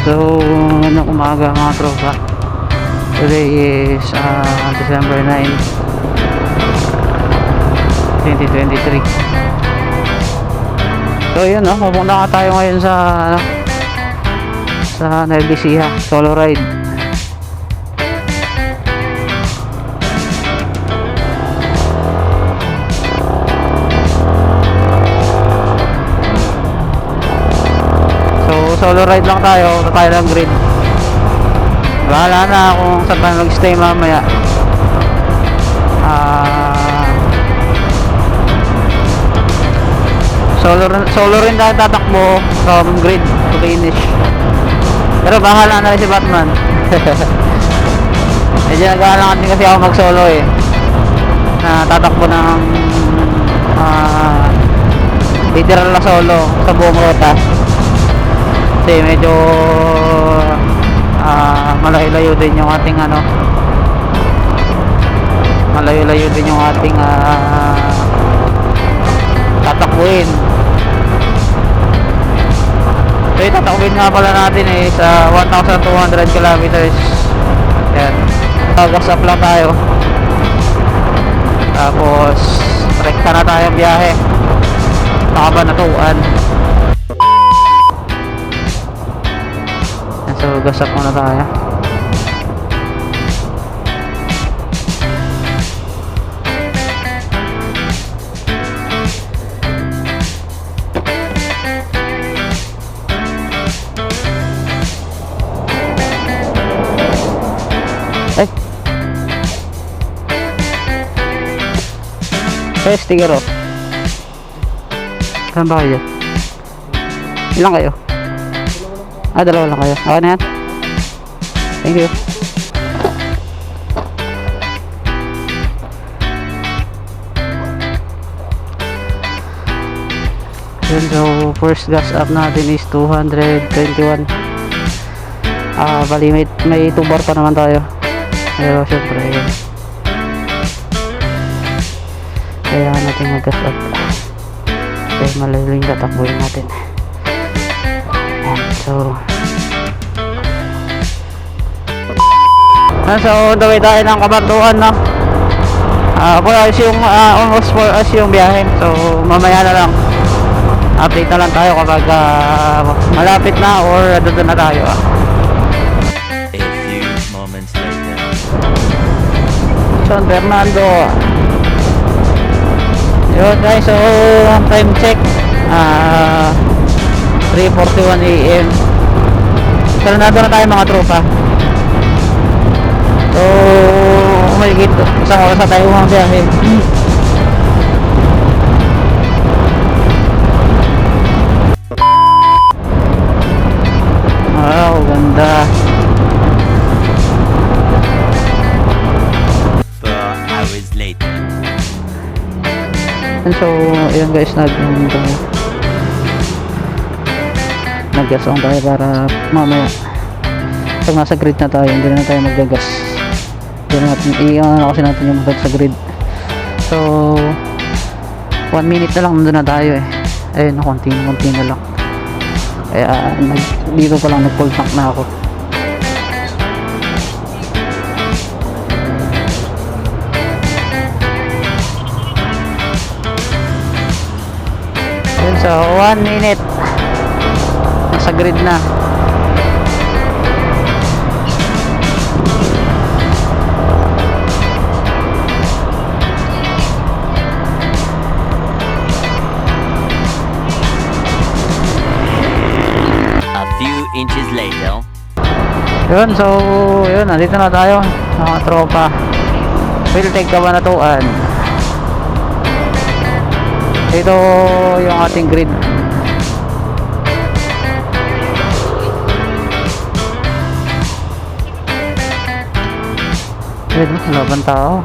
So, ngayong umaga mga tropa. Today is December 9, 2023. So, yun pupunta ka tayo ngayon sa Naldisiha, solo ride. Solo ride lang tayo ng grid. Bahala na kung saan pa mag-stay mamaya. Solo rin tayo tatakbo from grid to finish. Pero bahala na rin si Batman. Medyo nag-aalangan din kasi ako mag-solo na tatakbo ng literal na solo sa buong ruta. Kasi medyo malayo-layo din yung ating malayo-layo din yung ating tatakbuhin. So tatakbuhin nga pala natin sa 1,200 kilometers. Yan, gas up lang tayo, tapos rekta na tayong biyahe Nakabanatuan. So gas up muna tayo. Sticker off. Saan ba kayo? Ilan kayo? Dalawa lang kayo. Okay na yan. Thank you. Yun, so first gas up natin is 221. Bali may 2 bar pa naman tayo. Pero syempre yun, kailangan natin mag-gas up kasi malayo yung tatakbuhin natin. So on the way tayo ng Kabanatuan na. Ayos yung almost 4 hours yung biyahe. So mamaya na lang update na lang tayo kapag malapit na or doon na tayo. A few moments later. San Fernando. Yun guys, so time check 3:41 AM. Fernando na tayo mga tropa. So umigit isang oras na tayo mga biyahe. Wow, ganda. 4 hours later. So ayun guys, nag-gas on tayo para mamaya pag nasa grid na tayo, hindi na tayo mag-gas. Hindi natin kasi natin yung motor sa grid. So 1 minute na lang nandun na tayo ayun, konti na lang. Kaya dito pa lang nag-full tank na ako. Yun, so 1 minute nasa grid na. A few inches later. Yun, so yun, nandito na tayo mga tropa. Philtech Kabanatuan. Ito yung ating grid. Wala bang tao?